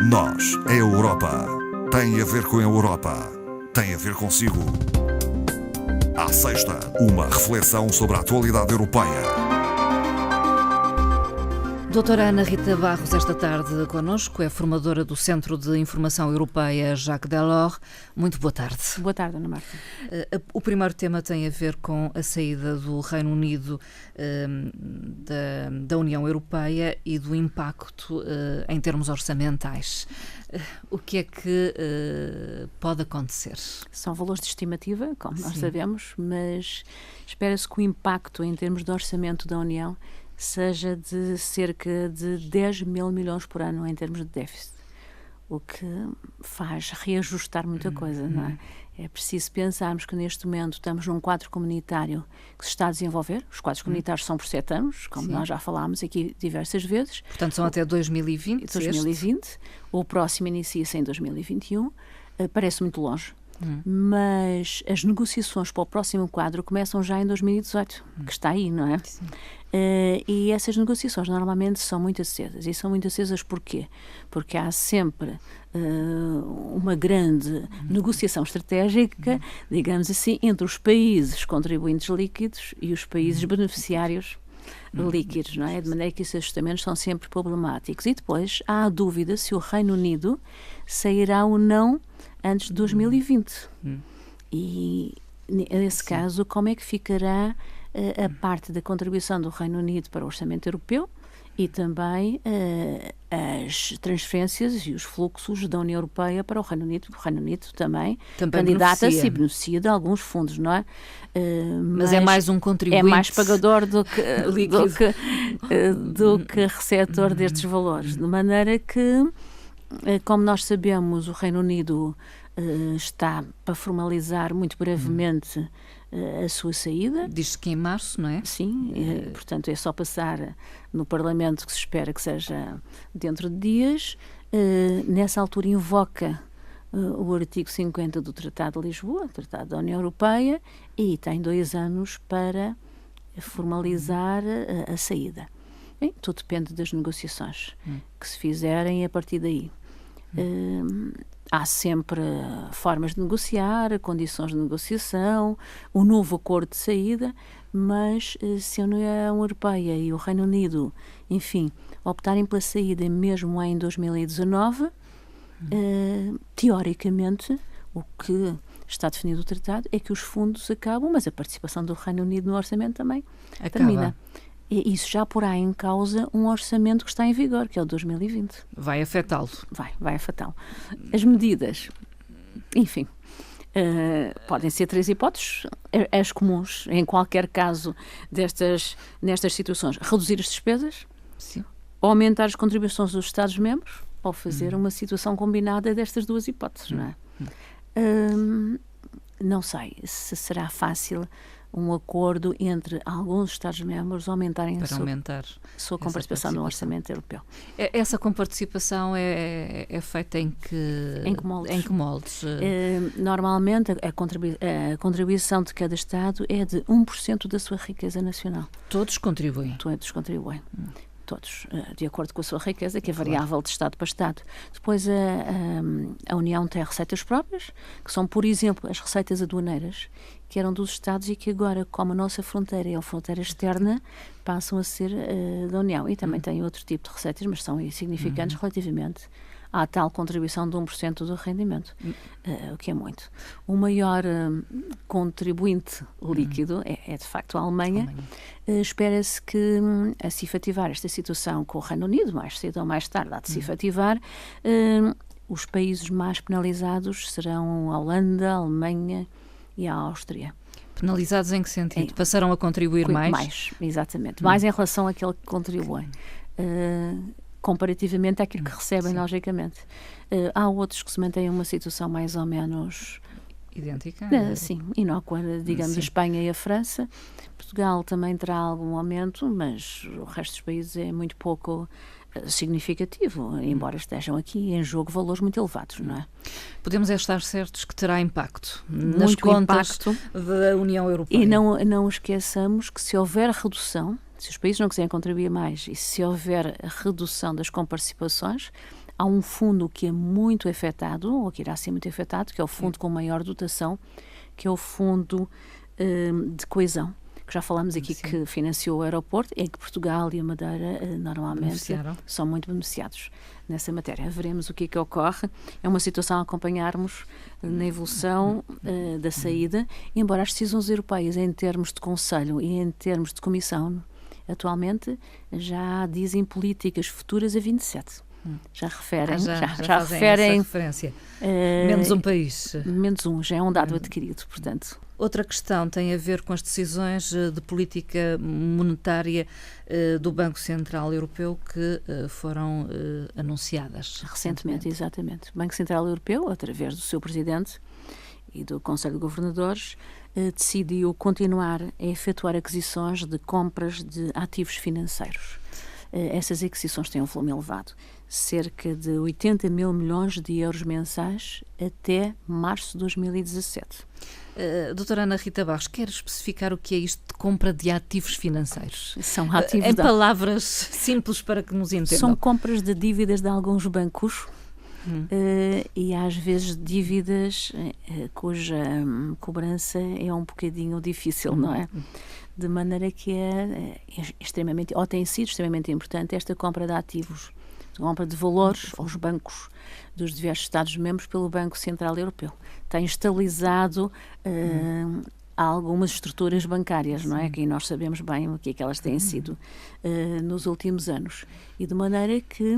Nós, a Europa, tem a ver com a Europa, tem a ver consigo. À sexta, uma reflexão sobre a atualidade europeia. Doutora Ana Rita Barros, esta tarde connosco, é formadora do Centro de Informação Europeia Jacques Delors. Muito boa tarde. Boa tarde, Ana Marta. O primeiro tema tem a ver com a saída do Reino Unido da União Europeia e do impacto em termos orçamentais. O que é que pode acontecer? São valores de estimativa, como nós sabemos, mas espera-se que o impacto em termos de orçamento da União seja de cerca de 10 mil milhões por ano em termos de déficit, o que faz reajustar muita coisa, não é? É preciso pensarmos que neste momento estamos num quadro comunitário que se está a desenvolver. Os quadros comunitários são por 7 anos, como nós já falámos aqui diversas vezes. Portanto, são até 2020. 2020. O próximo inicia-se em 2021. Parece muito longe. Mas as negociações para o próximo quadro começam já em 2018, que está aí, não é? E essas negociações normalmente são muito acesas. E são muito acesas porquê? Porque há sempre uma grande negociação estratégica, digamos assim, entre os países contribuintes líquidos e os países beneficiários líquidos, não é? De maneira que esses ajustamentos são sempre problemáticos. E depois há a dúvida se o Reino Unido sairá ou não antes de 2020. E, nesse caso, como é que ficará a parte da contribuição do Reino Unido para o orçamento europeu e também as transferências e os fluxos da União Europeia para o Reino Unido? O Reino Unido também candidata-se e beneficia de alguns fundos, não é? Mas é mais um contribuinte. É mais pagador do que receptor destes valores. De maneira que, como nós sabemos, o Reino Unido está para formalizar muito brevemente a sua saída. Diz-se que em março, não é? Sim, portanto é só passar no Parlamento, que se espera que seja dentro de dias. Nessa altura invoca o artigo 50 do Tratado de Lisboa, Tratado da União Europeia, e tem 2 anos para formalizar a saída. Bem, tudo depende das negociações que se fizerem a partir daí. Há sempre formas de negociar, condições de negociação, o novo acordo de saída, mas se a União Europeia e o Reino Unido, enfim, optarem pela saída mesmo em 2019, teoricamente, o que está definido no tratado é que os fundos acabam, mas a participação do Reino Unido no orçamento também termina. E isso já porá em causa um orçamento que está em vigor, que é o 2020. Vai afetá-lo. Vai afetá-lo. As medidas, enfim, podem ser 3 hipóteses, as comuns, em qualquer caso nestas situações. Reduzir as despesas, aumentar as contribuições dos Estados-membros, ou fazer uma situação combinada destas 2 hipóteses, não é? Não sei se será fácil um acordo entre alguns Estados-membros aumentarem a sua comparticipação no orçamento europeu. Essa comparticipação é feita em que moldes? Normalmente a contribuição de cada Estado é de 1% da sua riqueza nacional. Todos contribuem? Todos contribuem. Todos, de acordo com a sua riqueza, que é variável de Estado para Estado. Depois a União tem receitas próprias, que são, por exemplo, as receitas aduaneiras, que eram dos Estados e que agora, como a nossa fronteira é a fronteira externa, passam a ser da União. E também tem outro tipo de receitas, mas são insignificantes relativamente à tal contribuição de 1% do rendimento, o que é muito. O maior contribuinte líquido é de facto a Alemanha. Espera-se que, a se efetivar esta situação com o Reino Unido, mais cedo ou mais tarde há de se efetivar, os países mais penalizados serão a Holanda, a Alemanha e a Áustria. Penalizados em que sentido? Passarão a contribuir mais? Mais, exatamente. Mais em relação àquele que contribui. Comparativamente àquilo que recebem, logicamente. Há outros que se mantêm uma situação mais ou menos idêntica? Sim, inócua, digamos, a Espanha e a França. Portugal também terá algum aumento, mas o resto dos países é muito pouco significativo, embora estejam aqui em jogo valores muito elevados, não é? Podemos estar certos que terá impacto nas contas da União Europeia. E não esqueçamos que se houver redução, Se os países não quiserem contribuir mais e se houver redução das comparticipações, há um fundo que é muito afetado, ou que irá ser muito afetado, que é o fundo com maior dotação, que é o fundo de coesão, que já falamos aqui, que financiou o aeroporto, em que Portugal e a Madeira normalmente são muito beneficiados nessa matéria. Veremos o que é que ocorre. É uma situação a acompanharmos na evolução da saída, embora as decisões europeias em termos de Conselho e em termos de Comissão atualmente já dizem políticas futuras a 27. Já referem, já referem essa referência. Menos um país. Menos um, já é um dado adquirido, portanto. Outra questão tem a ver com as decisões de política monetária do Banco Central Europeu que foram anunciadas recentemente. Exatamente. O Banco Central Europeu, através do seu presidente e do Conselho de Governadores, decidiu continuar a efetuar aquisições de compras de ativos financeiros. Essas aquisições têm um volume elevado, cerca de 80 mil milhões de euros mensais até março de 2017. Doutora Ana Rita Barros, quer especificar o que é isto de compra de ativos financeiros? São ativos em palavras simples para que nos entendam. São compras de dívidas de alguns bancos e às vezes dívidas cuja cobrança é um bocadinho difícil, não é? De maneira que é extremamente, ou tem sido extremamente importante esta compra de ativos, compra de valores aos bancos dos diversos Estados-membros pelo Banco Central Europeu. Tem estabilizado algumas estruturas bancárias, não é? Que nós sabemos bem o que é que elas têm sido nos últimos anos. E de maneira que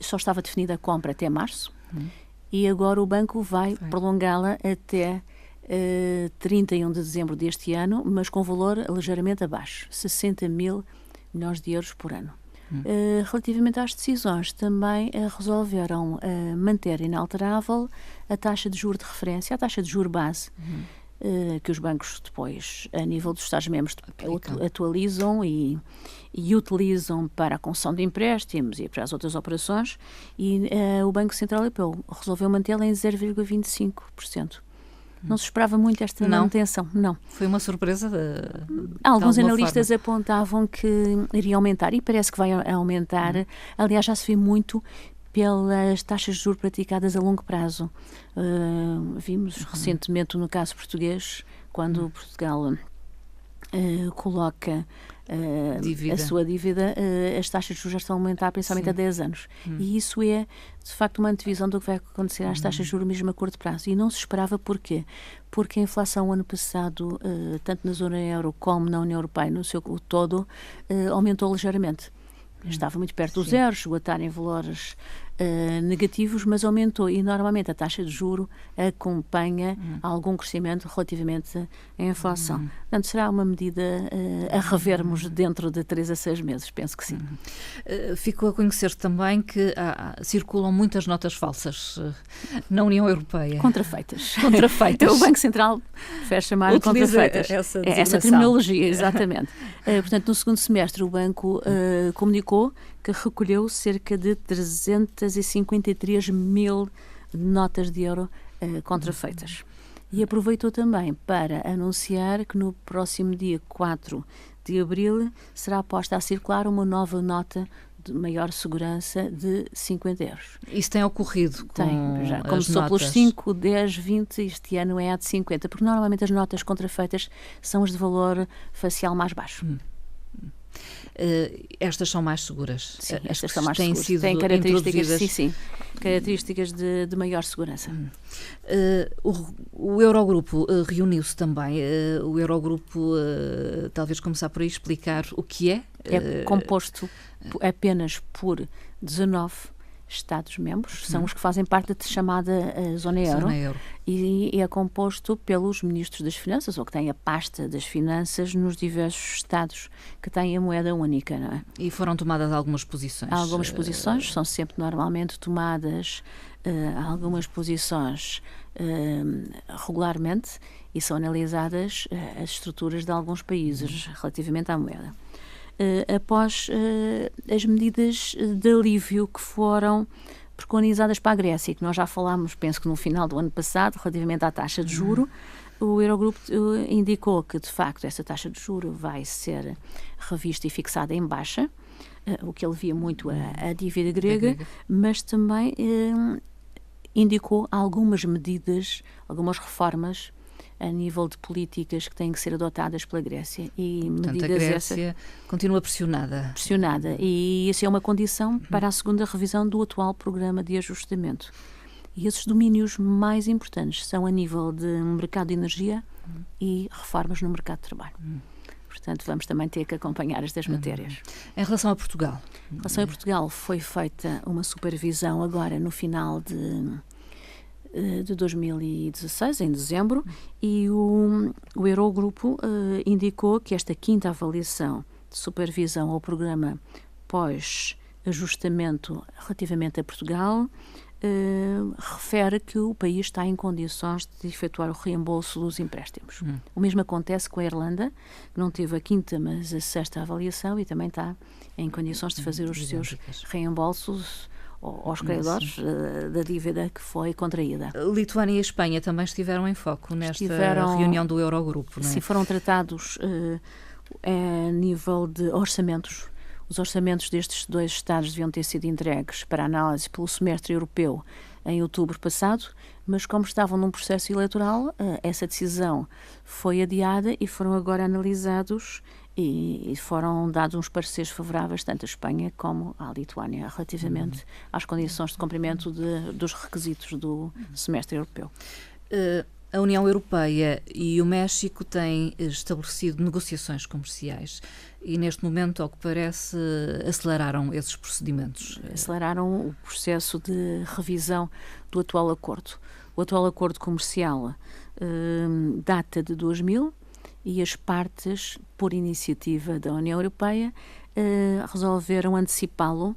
só estava definida a compra até março e agora o banco vai prolongá-la até 31 de dezembro deste ano, mas com valor ligeiramente abaixo, 60 mil milhões de euros por ano. Relativamente às decisões, também resolveram manter inalterável a taxa de juros de referência, a taxa de juros base, que os bancos depois, a nível dos Estados-membros, atualizam e utilizam para a concessão de empréstimos e para as outras operações, e o Banco Central Europeu resolveu mantê-la em 0,25%. Não se esperava muito esta manutenção, não. Foi uma surpresa? Alguns analistas apontavam que iria aumentar e parece que vai aumentar. Aliás, já se vê muito pelas taxas de juros praticadas a longo prazo. Vimos recentemente no caso português, quando Portugal coloca a sua dívida, as taxas de juros já estão a aumentar principalmente a 10 anos. E isso é, de facto, uma antevisão do que vai acontecer às taxas de juros mesmo a curto prazo. E não se esperava porquê? Porque a inflação ano passado, tanto na zona euro como na União Europeia, no seu todo, aumentou ligeiramente. Estava muito perto do zero, chegou a estar em valores negativos, mas aumentou e normalmente a taxa de juro acompanha algum crescimento relativamente à inflação. Portanto, será uma medida a revermos dentro de 3 a 6 meses, penso que sim. Ficou a conhecer também que circulam muitas notas falsas na União Europeia. Contrafeitas. Contrafeitas. O Banco Central prefere chamar contrafeitas. Essa terminologia, exatamente. Portanto, no segundo semestre o Banco comunicou que recolheu cerca de 353 mil notas de euro contrafeitas. E aproveitou também para anunciar que no próximo dia 4 de abril será posta a circular uma nova nota de maior segurança de 50 euros. Isso tem ocorrido com já começou pelos 5, 10, 20, este ano é a de 50, porque normalmente as notas contrafeitas são as de valor facial mais baixo. Estas são mais seguras. Sim, estas são mais seguras. Têm características, características de maior segurança. O Eurogrupo reuniu-se também. O Eurogrupo, talvez começar por aí, explicar o que é. É composto apenas por 19 Estados-membros, são os que fazem parte da chamada Zona Euro. E é composto pelos ministros das Finanças, ou que têm a pasta das finanças nos diversos Estados que têm a moeda única, não é? E foram tomadas algumas posições? Algumas posições, são sempre normalmente tomadas algumas posições regularmente e são analisadas as estruturas de alguns países relativamente à moeda. Após as medidas de alívio que foram preconizadas para a Grécia, que nós já falámos, penso que no final do ano passado, relativamente à taxa de juro, o Eurogrupo indicou que, de facto, essa taxa de juros vai ser revista e fixada em baixa, o que alivia muito a dívida grega, mas também indicou algumas medidas, algumas reformas a nível de políticas que têm que ser adotadas pela Grécia. E portanto, medidas a Grécia continua pressionada. E isso é uma condição para a segunda revisão do atual programa de ajustamento. E esses domínios mais importantes são a nível de mercado de energia e reformas no mercado de trabalho. Portanto, vamos também ter que acompanhar estas matérias. Em relação a Portugal? Em relação a Portugal, foi feita uma supervisão agora no final de 2016, em dezembro, e o Eurogrupo indicou que esta quinta avaliação de supervisão ao programa pós-ajustamento relativamente a Portugal refere que o país está em condições de efetuar o reembolso dos empréstimos. O mesmo acontece com a Irlanda, que não teve a quinta, mas a sexta avaliação e também está em condições de fazer os seus reembolsos aos credores da dívida que foi contraída. Lituânia e Espanha também estiveram em foco nesta reunião do Eurogrupo, não é? Sim, foram tratados a nível de orçamentos. Os orçamentos destes dois Estados deviam ter sido entregues para análise pelo semestre europeu em outubro passado, mas como estavam num processo eleitoral, essa decisão foi adiada e foram agora analisados e foram dados uns pareceres favoráveis tanto à Espanha como à Lituânia relativamente às condições de cumprimento dos requisitos do semestre europeu. A União Europeia e o México têm estabelecido negociações comerciais e, neste momento, ao que parece, aceleraram esses procedimentos. Aceleraram o processo de revisão do atual acordo. O atual acordo comercial data de 2000 e as partes, por iniciativa da União Europeia, resolveram antecipá-lo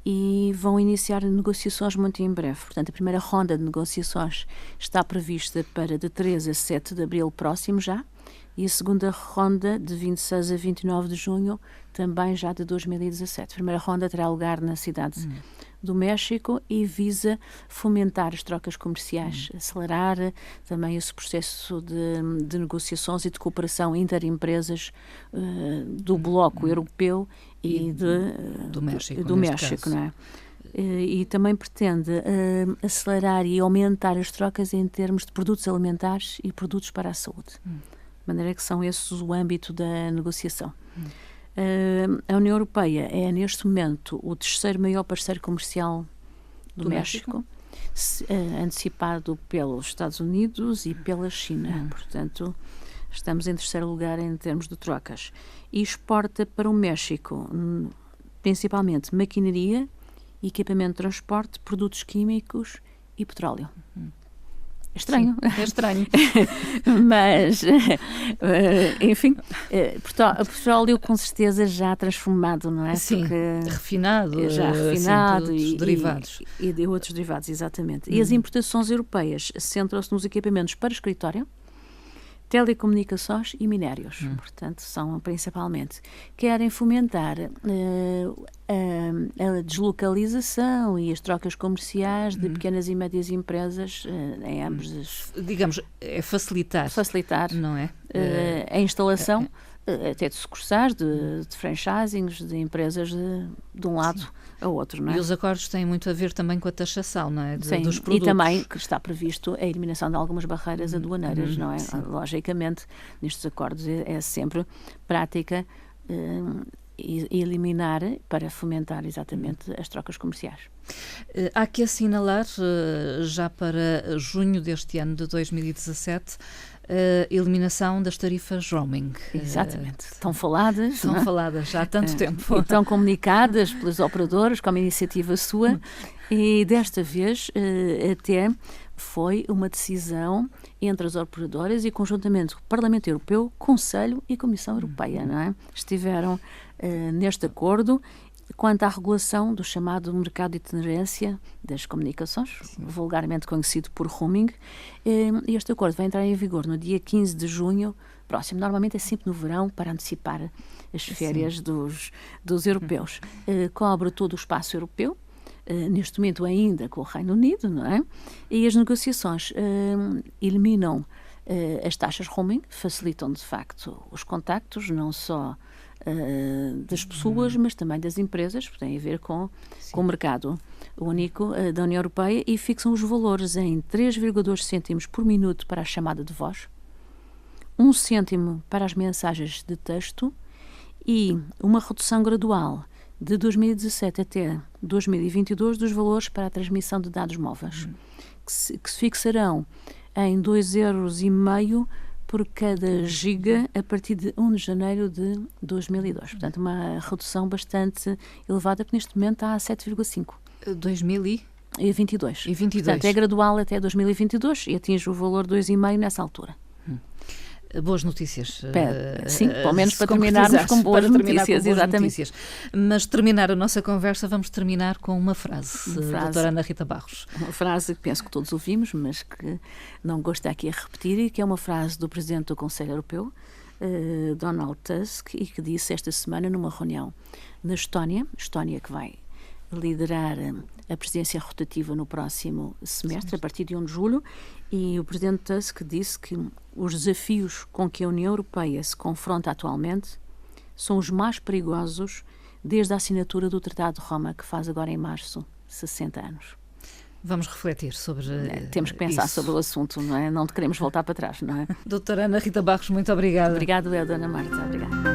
e vão iniciar negociações muito em breve. Portanto, a primeira ronda de negociações está prevista para de 3 a 7 de abril próximo já, e a segunda ronda de 26 a 29 de junho também já de 2017. A primeira ronda terá lugar na cidade do México e visa fomentar as trocas comerciais, acelerar também esse processo de negociações e de cooperação interempresas do bloco europeu e do México, não é? E também pretende acelerar e aumentar as trocas em termos de produtos alimentares e produtos para a saúde. De maneira que são esses o âmbito da negociação. A União Europeia é, neste momento, o terceiro maior parceiro comercial do México, antecipado pelos Estados Unidos e pela China. Portanto, estamos em terceiro lugar em termos de trocas. E exporta para o México, principalmente, maquinaria, equipamento de transporte, produtos químicos e petróleo. É estranho. Sim, é estranho. Mas, enfim, petróleo com certeza já transformado, não é? Sim, porque refinado. Já refinado e derivados. E de outros derivados, exatamente. E as importações europeias centram-se nos equipamentos para escritório, telecomunicações e minérios. Portanto, são principalmente. Querem fomentar a deslocalização e as trocas comerciais de pequenas e médias empresas em ambos. Digamos, é facilitar. Não é? A instalação até de sucursais, de franchisings, de empresas de um lado a outro, não é? E os acordos têm muito a ver também com a taxação, não é? Sim, dos produtos. E também que está previsto a eliminação de algumas barreiras aduaneiras, não é? Sim. Logicamente, nestes acordos é sempre prática eliminar para fomentar exatamente as trocas comerciais. Há que assinalar, já para junho deste ano de 2017, a eliminação das tarifas roaming. Exatamente. Estão faladas. Estão faladas já há tanto tempo. E estão comunicadas pelos operadores como iniciativa sua e desta vez até foi uma decisão entre as operadoras e conjuntamente com o Parlamento Europeu, Conselho e Comissão Europeia, não é? Estiveram neste acordo quanto à regulação do chamado mercado de itinerância das comunicações, vulgarmente conhecido por roaming. Este acordo vai entrar em vigor no dia 15 de junho próximo. Normalmente é sempre no verão para antecipar as férias dos europeus. Cobre todo o espaço europeu, neste momento ainda com o Reino Unido, não é? E as negociações eliminam As taxas roaming facilitam, de facto, os contactos, não só das pessoas, mas também das empresas, porque tem a ver com o mercado único da União Europeia, e fixam os valores em 3,2 cêntimos por minuto para a chamada de voz, 1 cêntimo para as mensagens de texto e uma redução gradual de 2017 até 2022 dos valores para a transmissão de dados móveis, que se fixarão em 2,5 € por cada giga a partir de 1 de janeiro de 2002. Portanto, uma redução bastante elevada, porque neste momento está a 7,5. 2022. Portanto, é gradual até 2022 e atinge o valor 2,5 nessa altura. Boas notícias. Sim, pelo menos para terminarmos com boas notícias, exatamente. Mas terminar a nossa conversa, vamos terminar com uma frase, doutora Ana Rita Barros. Uma frase que penso que todos ouvimos, mas que não gosto aqui a repetir, e que é uma frase do Presidente do Conselho Europeu, Donald Tusk, e que disse esta semana numa reunião na Estónia que vai liderar a presidência rotativa no próximo semestre, a partir de 1 de julho, e o Presidente Tusk disse que os desafios com que a União Europeia se confronta atualmente são os mais perigosos desde a assinatura do Tratado de Roma, que faz agora em março 60 anos. Vamos refletir sobre Temos que pensar sobre o assunto, não é? Não queremos voltar para trás, não é? Doutora Ana Rita Barros, muito obrigada. Obrigada, Dona Marta. Obrigada.